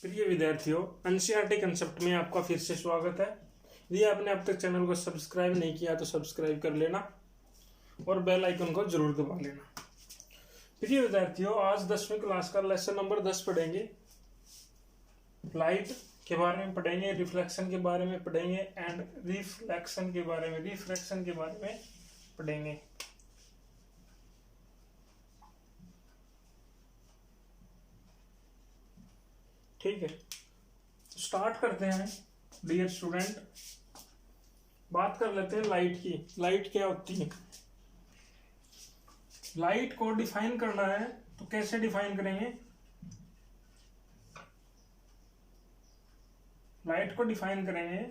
प्रिय विद्यार्थियों, NCERT concept में आपका फिर से स्वागत है। यदि आपने अब तक चैनल को सब्सक्राइब नहीं किया तो सब्सक्राइब कर लेना और बेल आइकन को जरूर दबा लेना। प्रिय विद्यार्थियों, आज 10वीं क्लास का लेसन नंबर 10 पढ़ेंगे। लाइट के बारे में पढ़ेंगे, रिफ्लेक्शन के बारे में पढ़ेंगे एंड रिफ्लेक्शन के बारे में पढ़ेंगे। ठीक है, स्टार्ट करते हैं। डियर स्टूडेंट, बात कर लेते हैं लाइट की। लाइट क्या होती है? लाइट को डिफाइन करना है तो कैसे डिफाइन करेंगे? लाइट को डिफाइन करेंगे,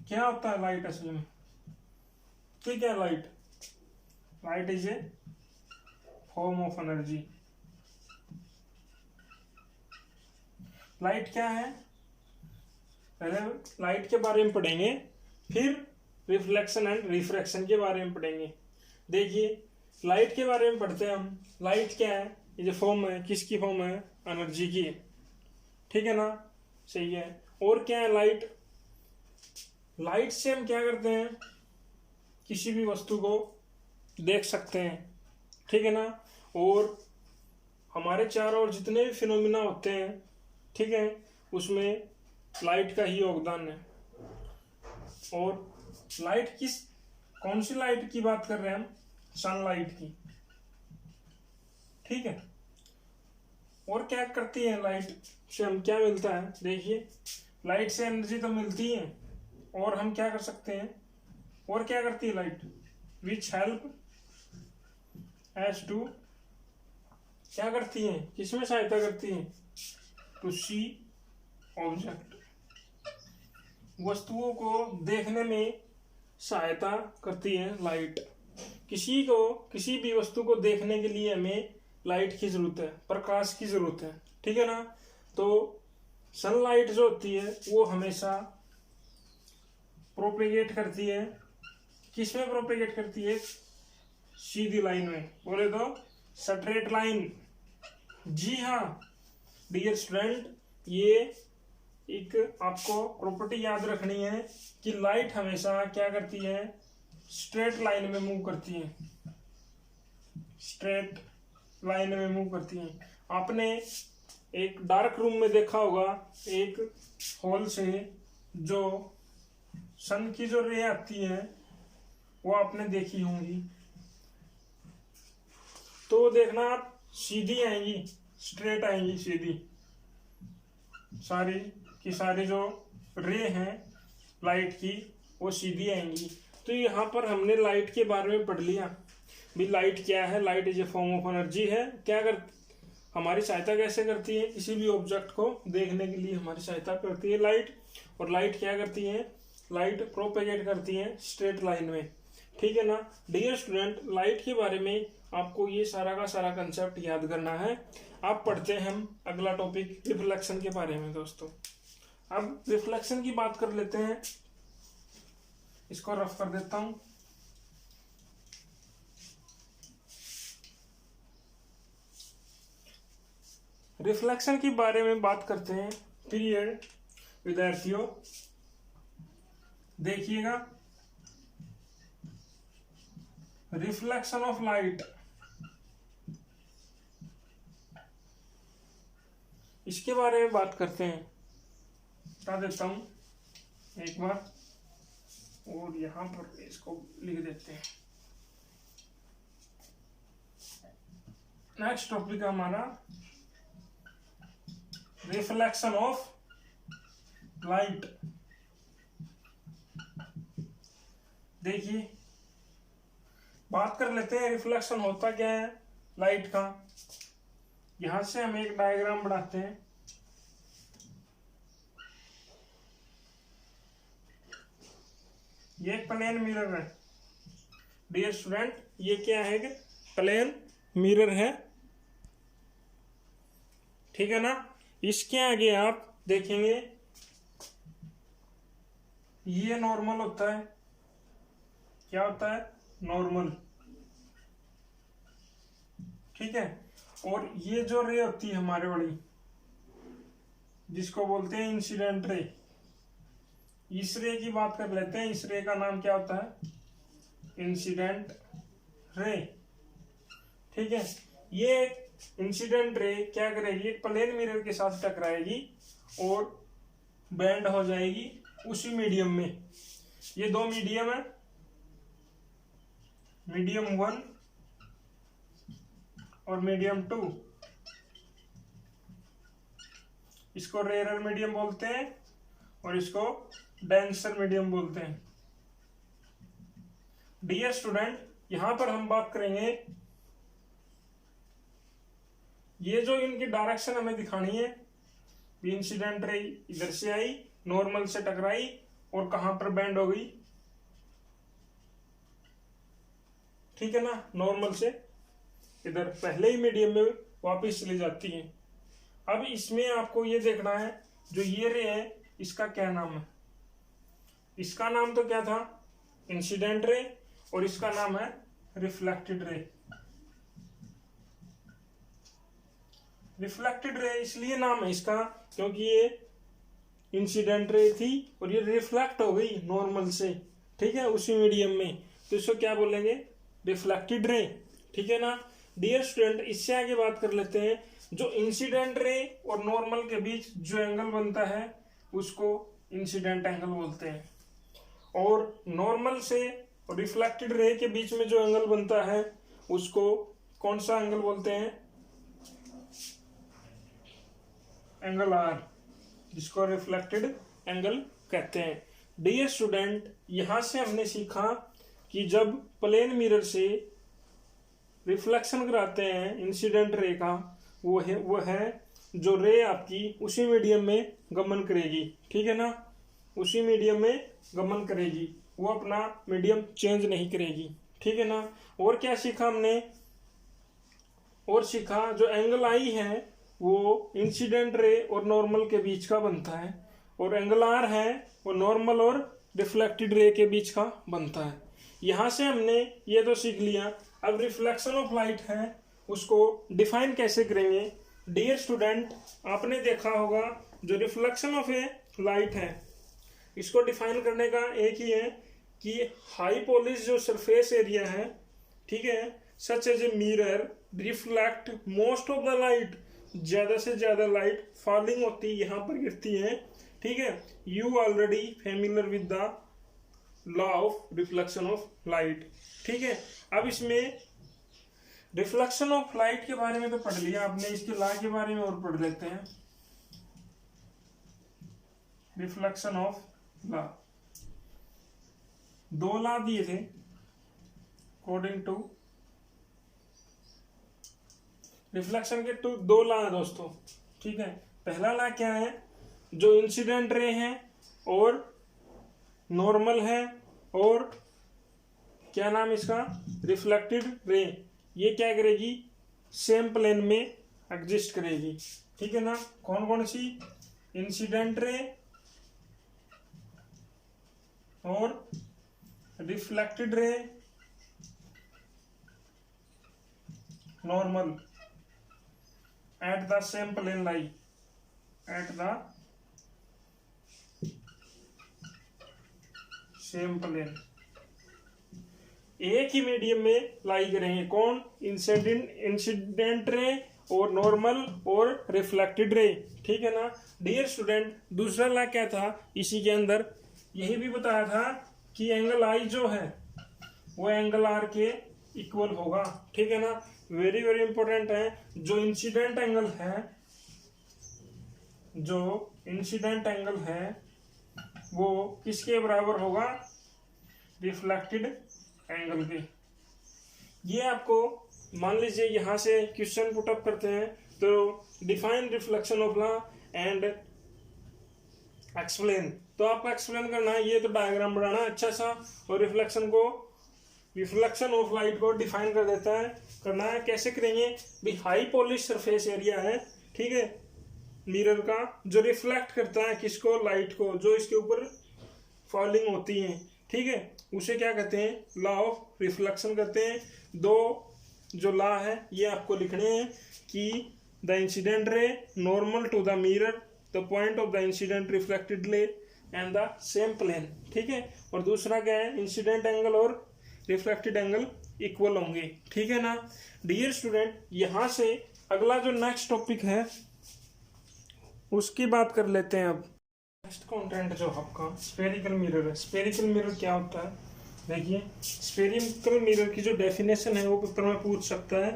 क्या होता है लाइट असल में? ठीक है, light is a form of energy. Light क्या है? पहले लाइट के बारे में पढ़ेंगे, फिर रिफ्लेक्शन एंड रिफ्रैक्शन के बारे में पढ़ेंगे। देखिए, लाइट के बारे में पढ़ते हैं हम। लाइट क्या है? ये जो फॉर्म है, किसकी फॉर्म है? एनर्जी की। ठीक है ना? सही है। और क्या है लाइट? लाइट से हम क्या करते हैं? किसी भी वस्तु को देख सकते हैं। ठीक है ना? और हमारे चारों ओर जितने भी फिनोमिना होते हैं, ठीक है, उसमें लाइट का ही योगदान है। और लाइट कौन सी लाइट की बात कर रहे हैं हम? सनलाइट की। ठीक है। और क्या करती है लाइट से? हम क्या मिलता है? देखिए, लाइट से एनर्जी तो मिलती है, और हम क्या कर सकते हैं? और क्या करती है light? Which help as to, क्या करती है? किसमें सहायता करती है? टू सी ऑब्जेक्ट, वस्तुओं को देखने में सहायता करती है लाइट। किसी भी वस्तु को देखने के लिए हमें लाइट की जरूरत है, प्रकाश की जरूरत है। ठीक है ना? तो सनलाइट जो होती है वो हमेशा प्रोपेगेट करती है। किसमें प्रोपेगेट करती है? सीधी लाइन में। बोले तो स्ट्रेट लाइन। जी हाँ डियर स्टूडेंट, ये एक आपको प्रॉपर्टी याद रखनी है कि लाइट हमेशा क्या करती है? स्ट्रेट लाइन में मूव करती है। स्ट्रेट लाइन में मूव करती है। आपने एक डार्क रूम में देखा होगा, एक होल से जो सन की जो रे आती है वो आपने देखी होंगी। तो देखना, आप सीधी आएंगी, स्ट्रेट आएंगी, सीधी। सारी की सारी जो रे हैं लाइट की वो सीधी आएंगी। तो यहाँ पर हमने लाइट के बारे में पढ़ लिया भी। लाइट क्या है? Light is a form of energy है। क्या कर हमारी सहायता कैसे करती है? किसी भी ऑब्जेक्ट को देखने के लिए हमारी सहायता करती है लाइट। और लाइट क्या करती है? लाइट प्रोपेगेट करती है स्ट्रेट लाइन में। ठीक है ना? डियर स्टूडेंट, लाइट के बारे में आपको ये सारा का सारा कंसेप्ट याद करना है। अब पढ़ते हैं हम अगला टॉपिक, रिफ्लेक्शन के बारे में। दोस्तों, अब रिफ्लेक्शन की बात कर लेते हैं। इसको रफ कर देता हूं। रिफ्लेक्शन के बारे में बात करते हैं। पीरियड विद्यार्थियों, देखिएगा, रिफ्लेक्शन ऑफ लाइट, इसके बारे में बात करते हैं। बता देता हूं एक बार, और यहां पर इसको लिख देते हैं। नेक्स्ट टॉपिक हमारा रिफ्लेक्शन ऑफ लाइट। देखिए, बात कर लेते हैं रिफ्लेक्शन होता क्या है लाइट का। यहां से हम एक डायग्राम बनाते हैं। ये प्लेन मिरर है। डियर स्टूडेंट, ये क्या है? प्लेन मिरर है। ठीक है ना? इसके आगे आप देखेंगे ये नॉर्मल होता है। क्या होता है? नॉर्मल। ठीक है। और ये जो रे होती है हमारे वाली, जिसको बोलते हैं इंसिडेंट रे। इस रे की बात कर लेते हैं। इस रे का नाम क्या होता है? Incident ray. ठीक है, ये इंसिडेंट रे क्या करेगी? एक प्लेन मिरर के साथ टकराएगी और बैंड हो जाएगी उसी मीडियम में। ये दो मीडियम है, मीडियम 1 और मीडियम 2। इसको रेयर मीडियम बोलते हैं और इसको डेंसर मीडियम बोलते हैं। डियर स्टूडेंट, यहां पर हम बात करेंगे, ये जो इनकी डायरेक्शन हमें दिखानी है, इंसिडेंट रे इधर से आई, नॉर्मल से टकराई और कहां पर बैंड हो गई? ठीक है ना, नॉर्मल से इधर पहले ही मीडियम में वापस चली जाती है। अब इसमें आपको ये देखना है, जो ये रे है इसका क्या नाम है? इसका नाम तो क्या था? इंसिडेंट रे, और इसका नाम है रिफ्लेक्टेड रे। रिफ्लेक्टेड रे इसलिए नाम है इसका क्योंकि ये इंसिडेंट रे थी और ये रिफ्लेक्ट हो गई नॉर्मल से, ठीक है, उसी मीडियम में, तो इसको क्या बोलेंगे? Reflected ray. ठीक है ना डियर स्टूडेंट, इससे आगे बात कर लेते हैं। जो इंसिडेंट रे और नॉर्मल के बीच जो एंगल बनता है उसको इंसिडेंट एंगल बोलते हैं, और नॉर्मल से और रिफ्लेक्टेड रे के बीच में जो एंगल बनता है उसको कौन सा एंगल बोलते हैं? एंगल आर, जिसको रिफ्लेक्टेड एंगल कहते हैं। डियर स्टूडेंट, यहां से हमने सीखा कि जब प्लेन मिरर से रिफ्लेक्शन कराते हैं इंसिडेंट रे का, वो है जो रे आपकी उसी मीडियम में गमन करेगी। ठीक है ना, उसी मीडियम में गमन करेगी, वो अपना मीडियम चेंज नहीं करेगी। ठीक है ना, और क्या सीखा हमने? और सीखा जो एंगल आई है वो इंसिडेंट रे और नॉर्मल के बीच का बनता है, और एंगल आर है वो नॉर्मल और रिफ्लेक्टेड रे के बीच का बनता है। यहां से हमने ये तो सीख लिया। अब रिफ्लेक्शन ऑफ लाइट है, उसको डिफाइन कैसे करेंगे? डियर स्टूडेंट, आपने देखा होगा जो रिफ्लेक्शन ऑफ ए लाइट है, इसको डिफाइन करने का एक ही है कि हाई पॉलिश जो सरफेस एरिया है, ठीक है, such as a mirror reflect most of the light, ज्यादा से ज्यादा लाइट फॉलिंग होती है, यहां पर गिरती है। ठीक है, you already familiar with the law of reflection of light. ठीक है, अब इसमें रिफ्लेक्शन ऑफ लाइट के बारे में तो पढ़ लिया आपने, इसके लॉ के बारे में और पढ़ लेते हैं। रिफ्लेक्शन ऑफ लॉ, दो लॉ दिए थे अकॉर्डिंग टू रिफ्लेक्शन के दो लॉ है दोस्तों। ठीक है, पहला लॉ क्या है? जो इंसिडेंट रे है और नॉर्मल है और क्या नाम इसका? रिफ्लेक्टेड रे, ये क्या करेगी? सेम प्लेन में एग्जिस्ट करेगी। ठीक है ना, कौन कौन सी? इंसिडेंट रे और reflected ray, normal at the same plane lie, at the same plane, एक ही मीडियम में लाई करेंगे। कौन? इंसिडेंट रे और नॉर्मल और रिफ्लेक्टेड रे। ठीक है ना डियर स्टूडेंट, दूसरा लॉ क्या था इसी के अंदर? यही भी बताया था कि एंगल आई जो है वो एंगल आर के इक्वल होगा। ठीक है ना, वेरी वेरी इंपॉर्टेंट है। जो इंसिडेंट एंगल है, जो इंसिडेंट एंगल है वो किसके बराबर होगा? रिफ्लेक्टेड एंगल के। ये आपको मान लीजिए यहां से क्वेश्चन पुट अप करते हैं, तो define reflection of law and explain, तो आपको एक्सप्लेन करना है, ये तो डायग्राम बनाना अच्छा सा, और रिफ्लेक्शन ऑफ लाइट को डिफाइन कर देता है, करना है। कैसे करेंगे भी? हाई पॉलिश सरफेस एरिया है, ठीक है, मिरर का, जो रिफ्लेक्ट करता है किसको? लाइट को, जो इसके ऊपर फॉलिंग होती है। ठीक है, उसे क्या कहते हैं? लॉ ऑफ रिफ्लेक्शन कहते हैं। दो जो लॉ है ये आपको लिखने हैं कि the incident ray normal to the mirror the point of the incident reflected ray and the same plane. ठीक है, और दूसरा क्या है, इंसिडेंट एंगल और रिफ्लेक्टेड एंगल इक्वल होंगे। ठीक है ना डियर स्टूडेंट, यहां से अगला जो नेक्स्ट टॉपिक है उसकी बात कर लेते हैं। अब नेक्स्ट कंटेंट जो आपका स्फेरिकल मिरर है। स्फेरिकल मिरर क्या होता है, देखिए स्फेरिकल मिरर की जो डेफिनेशन है वो पेपर में पूछ सकता है।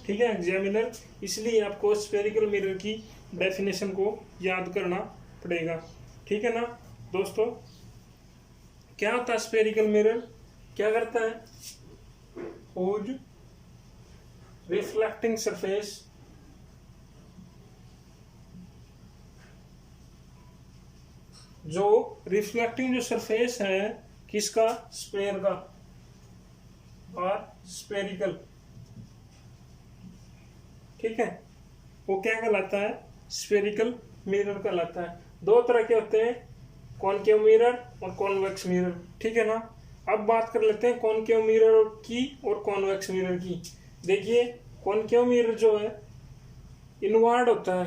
ठीक है एग्जामिनर, इसलिए आपको स्फेरिकल मिरर की डेफिनेशन को याद करना पड़ेगा। ठीक है ना दोस्तों, क्या होता है स्फेरिकल मिरर, क्या करता है, होज रिफ्लेक्टिंग सरफेस जो रिफ्लेक्टिंग जो सरफेस है किसका, स्फेयर का और स्फेरिकल। ठीक है, वो क्या कहलाता है, स्फेरिकल मिरर कहलाता है। दो तरह के होते हैं, कॉनकेव मिरर और कॉन्वेक्स मिरर। ठीक है ना, अब बात कर लेते हैं कॉनकेव मिरर की और कॉन्वेक्स मिरर की। देखिए कॉनकेव मिरर जो है इनवर्ड होता है।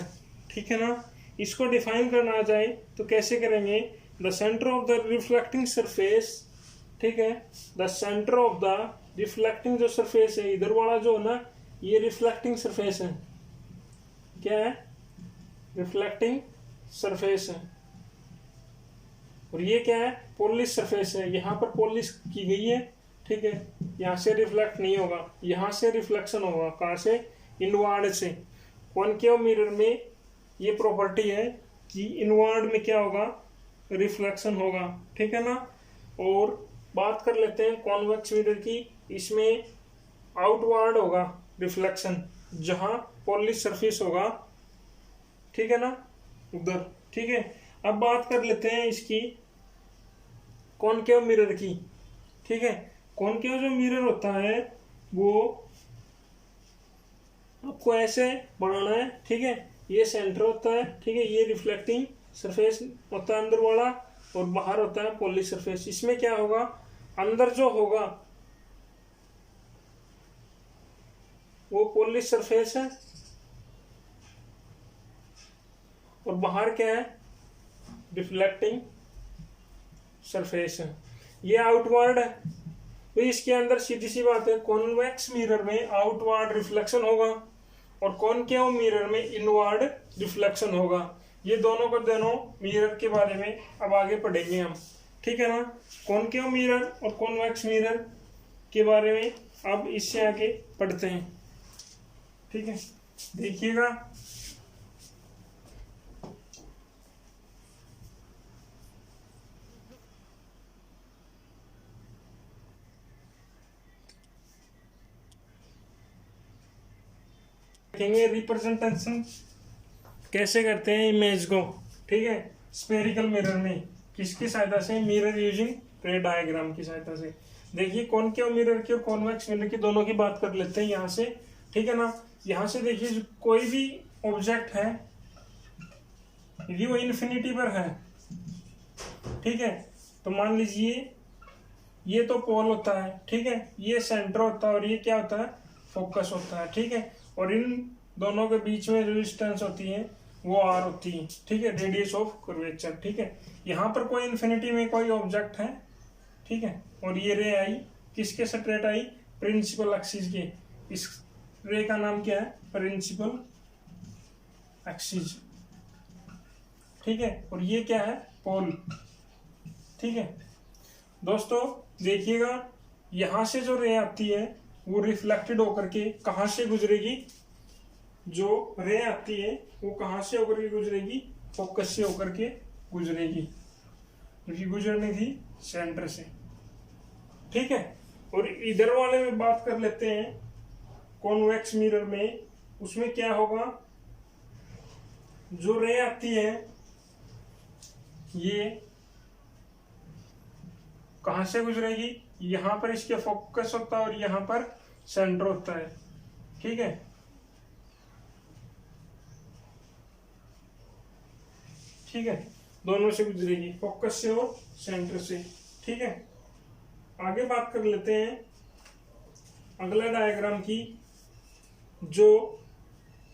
ठीक है ना, इसको डिफाइन करना आ जाए तो कैसे करेंगे, the centre of the reflecting surface. ठीक है, the centre of the reflecting जो सरफेस है, इधर वाला जो है ना ये रिफ्लेक्टिंग सरफेस है, क्या है, रिफ्लेक्टिंग सरफेस है। और ये क्या है, पॉलिश सरफेस है, यहाँ पर पॉलिश की गई है। ठीक है, यहाँ से रिफ्लेक्ट नहीं होगा, यहाँ से रिफ्लेक्शन होगा, कहाँ से, इनवर्ड से। कॉनकेव मिरर में ये प्रॉपर्टी है कि इनवर्ड में क्या होगा, रिफ्लेक्शन होगा। ठीक है ना, और बात कर लेते हैं कॉन्वेक्स मिरर की। इसमें आउटवर्ड होगा रिफ्लेक्शन, जहां पॉलिश सरफेस होगा। ठीक है ना, उधर। ठीक है, अब बात कर लेते हैं इसकी कॉनकेव मिरर की। ठीक है, कॉनकेव जो मिरर होता है वो आपको ऐसे बनाना है। ठीक है, ये सेंटर होता है। ठीक है, ये रिफ्लेक्टिंग सरफेस होता है अंदर वाला, और बाहर होता है पॉलिश सरफेस। इसमें क्या होगा, अंदर जो होगा वो पॉलिश सरफेस है, और बाहर क्या है, रिफ्लेक्टिंग सरफेस है। ये आउटवर्ड है, तो इसके अंदर सीधी सी बात है, कॉन्वेक्स मिरर में आउटवर्ड रिफ्लेक्शन होगा और कॉनकेव मिरर में इनवर्ड रिफ्लेक्शन होगा। ये दोनों को दोनों मिरर के बारे में अब आगे पढ़ेंगे हम। ठीक है ना, कॉनकेव मिरर और कॉन्वेक्स मिरर के बारे में अब इससे आगे पढ़ते हैं। ठीक है, देखिएगा देखेंगे रिप्रेजेंटेशन कैसे करते हैं इमेज को। ठीक है, स्फेरिकल मिरर में किसकी सहायता से, मिरर यूजिंग रे डायग्राम की सहायता से। देखिए कॉनकेव मिरर की और कॉन्वेक्स मिरर की दोनों की बात कर लेते हैं यहाँ से। ठीक है ना, यहाँ से देखिए कोई भी ऑब्जेक्ट है यदि वो इन्फिनिटी पर है, ठीक है, तो मान लीजिए ये तो पोल होता है। ठीक है, ये सेंटर होता है और ये क्या होता है, फोकस होता है। ठीक है, और इन दोनों के बीच में जो डिस्टेंस होती है वो आर होती है। ठीक है, रेडियस ऑफ कर्वेचर। ठीक है, यहाँ पर कोई इन्फिनिटी में कोई ऑब्जेक्ट है। ठीक है, और ये रे आई किसके सेपरेट आई, प्रिंसिपल एक्सिस के। इस रे का नाम क्या है, प्रिंसिपल एक्सिस। ठीक है, और ये क्या है, पोल। ठीक है दोस्तों, देखिएगा यहां से जो रे आती है वो रिफ्लेक्टेड होकर के कहां से गुजरेगी, जो रे आती है वो कहां से होकर के गुजरेगी, फोकस से होकर के गुजरेगी, क्योंकि गुजरनी थी सेंटर से। ठीक है, और इधर वाले में बात कर लेते हैं कॉन्वेक्स मिरर में। उसमें क्या होगा, जो रे आती है ये कहां से गुजरेगी, यहां पर इसके फोकस होता है और यहां पर सेंटर होता है। ठीक है, ठीक है, दोनों से गुजरेगी, फोकस से और सेंटर से। ठीक है, आगे बात कर लेते हैं अगला डायग्राम की। जो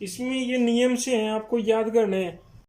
इसमें ये नियम से हैं, आपको याद करने हैं।